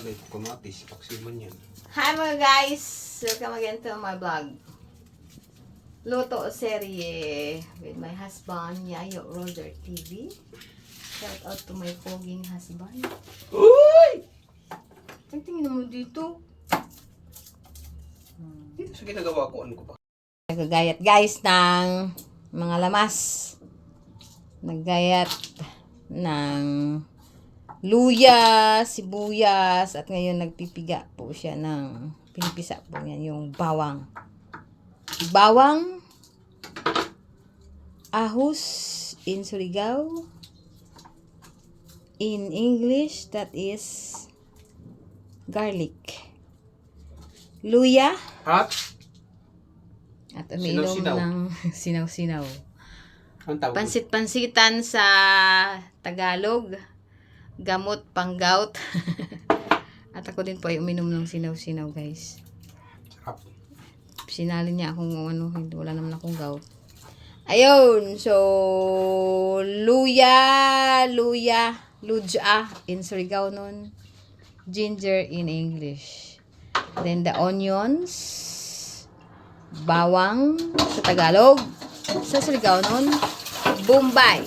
Wala ito kamatis. Paksiman yan. Hi mga guys! Welcome again to my vlog. Luto serye with my husband, Yayo Roger TV. Shout out to my poging husband. Uy! Ang tingin mo dito. Dito sa ginagawa ko, ano ko pa? Nagagayat guys ng mga lamas. Naggayat ng luya, sibuyas, at ngayon nagpipiga po siya ng pinipisa po niya yung bawang. Bawang, ahus in Surigao. In English, that is garlic. Luya. At? At umiinom Sinaw-sinaw. ng sinaw-sinaw. Ang tawag? Pansit-pansitan sa Tagalog. Gamot pang gout. At ako din po ay uminom ng sinaw-sinaw, guys. Sarap. Sinali niya akong ano, wala naman akong gout. Ayun, so luya in Surigao nun. Ginger in English. Then the onions, bawang sa Tagalog, sa Surigao nun, Bombay.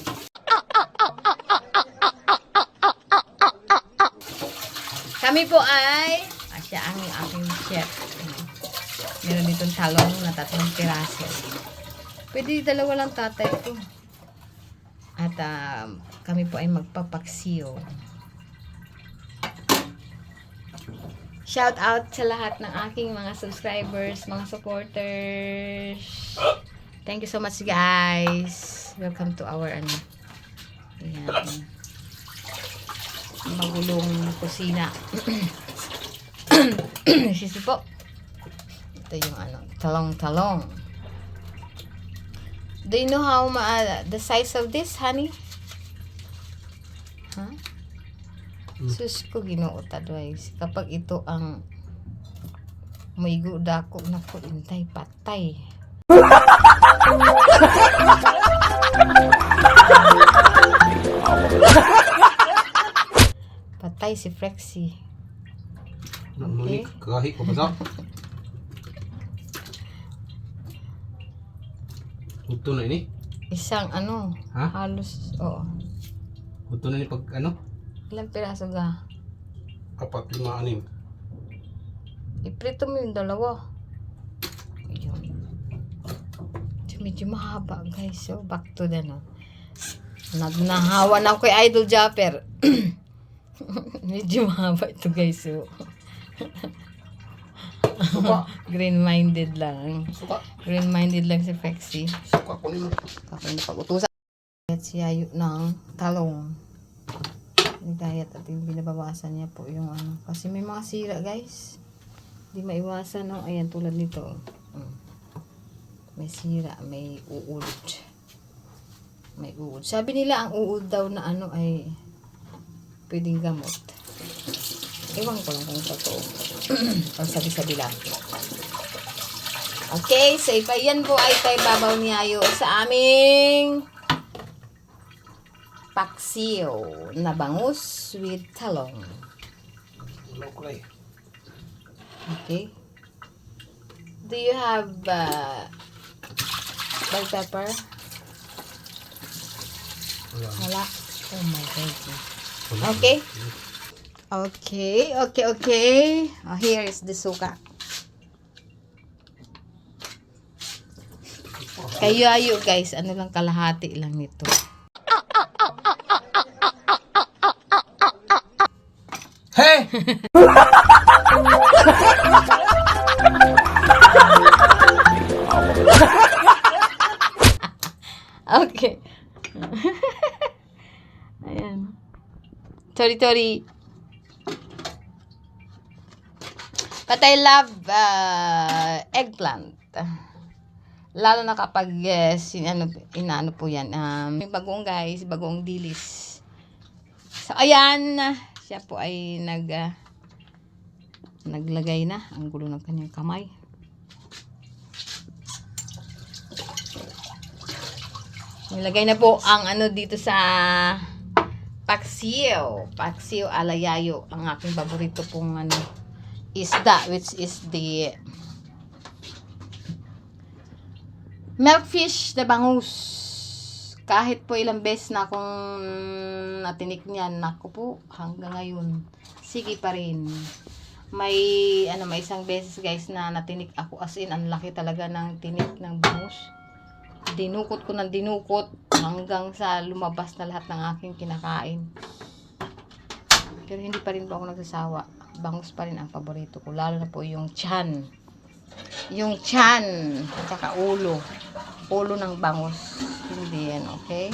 Kami po ay, siya ang aking chef. Meron ditong talong na 3 piraso. Pwede dalawa lang tatay ko. At kami po ay magpapaksiyo. Shout out sa lahat ng aking mga subscribers, mga supporters. Thank you so much guys. Welcome to our ayan, magulong kusina. Sisi po. Ito yung talong-talong. Do you know how the size of this, honey? Huh? Sus ko ginuota guys. Kapag ito ang maigo dako, naku, intay patay. Patay si Flexi. Okay. Kahi ko ba sa? Huto na ini? Isang Ha? halos, oo. Huto na ini pag ano? Ilang piraso ga? 4, 5, 6. Iprito mo yung dalawa. Ayun. So, medyo mahaba guys. So, back to the Nagnahawa na ako kay Idol Japper. Medyo mahaba ito guys. So, Suka. green-minded lang. Suka. Green-minded lang si Flexi. Suka ko nimo. Kapag napag-utusan. At siya ng talong. Nagayat at yung binabawasan niya po yung Kasi may mga sira guys. Hindi maiwasan Ayan tulad nito. May sira, may uod. May uod. Sabi nila ang uod daw na ay pwedeng gamot. Ewan ko lang kung totoo. Ang sabi-sabi lang. Okay, so yan po ay tayo babaw niyayo sa aming paksiyo na bangus with talong. Wala ko lang. Okay. Do you have bell pepper? Wala. Oh my God. Okay. Okay. Here is the suka. Kayo ayo guys, lang kalahati lang nito. Hey! Okay. Ayan. Sorry. But I love eggplant. Lalo na kapag inaano po yan. May bagong guys, bagong dilis. So, ayan. Siya po ay naglagay na. Ang gulo ng kanyang kamay. Nilagay na po ang dito sa paksiw. Paksiw alayayo. Ang aking paborito pong isda, which is the milkfish na bangus. Kahit po ilang beses na akong natinik niyan, naku po, hanggang ngayon, sige pa rin. May isang beses guys na natinik ako, as in, ang laki talaga ng tinik ng bangus. Dinukot ko ng dinukot, hanggang sa lumabas na lahat ng aking kinakain. Pero hindi pa rin po ako nagsasawa. Bangus pa rin ang paborito ko, lalo na po yung tiyan. Yung tiyan, tsaka ulo. Ulo ng bangus. Hindi yan, okay?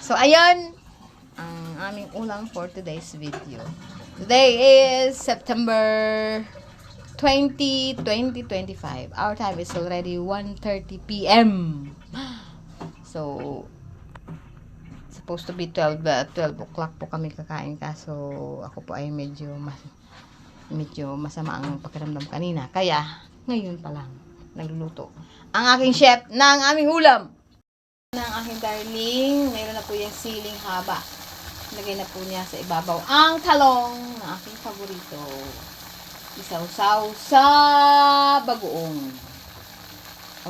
So, ayun ang aming ulam for today's video. Today is September 20, 2025. Our time is already 1:30 p.m. So, supposed to be 12 o'clock po kami kakain, kaso ako po ay medyo masama ang pakiramdam kanina. Kaya, ngayon pa lang nagluluto ang aking chef ng aming ulam. Ng aking darling, mayroon na po yung siling haba. Lagay na po niya sa ibabaw ang talong na aking paborito. Isaw-saw sa bagoong.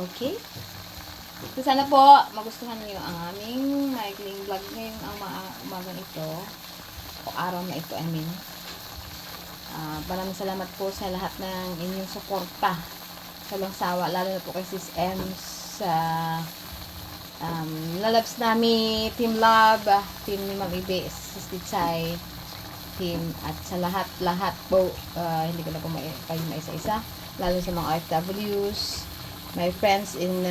Okay? So, sana po magustuhan niyo ang aming maikling vlog ngayong umagang ito. O araw na ito, I mean. Maraming salamat po sa lahat ng inyong suporta. Walang sawa, lalo na po kay Sis M sa lalabs namin, Team Love, Team ni Ma'am Ibe, Sis Ditsay, Team, at sa lahat po, hindi ko na po kayo na isa-isa, lalo sa mga OFWs, my friends in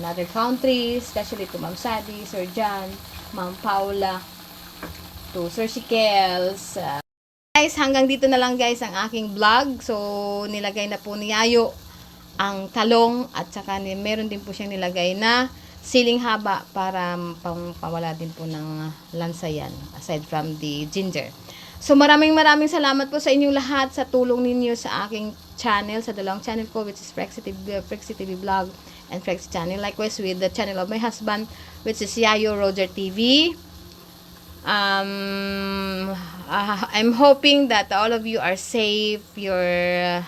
other countries, especially to Ma'am Sadi, Sir John, Ma'am Paula, to Sir Shikels. Guys, hanggang dito na lang guys ang aking vlog. So, nilagay na po ni Yayo ang talong at saka meron din po siyang nilagay na siling haba para pawala din po ng lansayan aside from the ginger. So, maraming salamat po sa inyong lahat sa tulong ninyo sa aking channel, sa dalawang channel ko, which is Frexy TV Vlog and Frexy Channel. Likewise with the channel of my husband, which is Yayo Roger TV. I'm hoping that all of you are safe, you're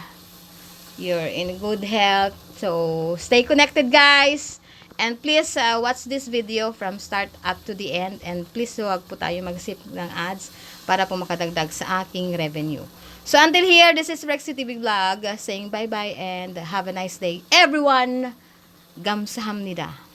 in good health. So stay connected guys, and please watch this video from start up to the end, and please huwag po tayo mag-skip ng ads para po makadagdag sa aking revenue. So until here, this is Frexy TV Vlog saying bye bye and have a nice day everyone. Gamsahamnida.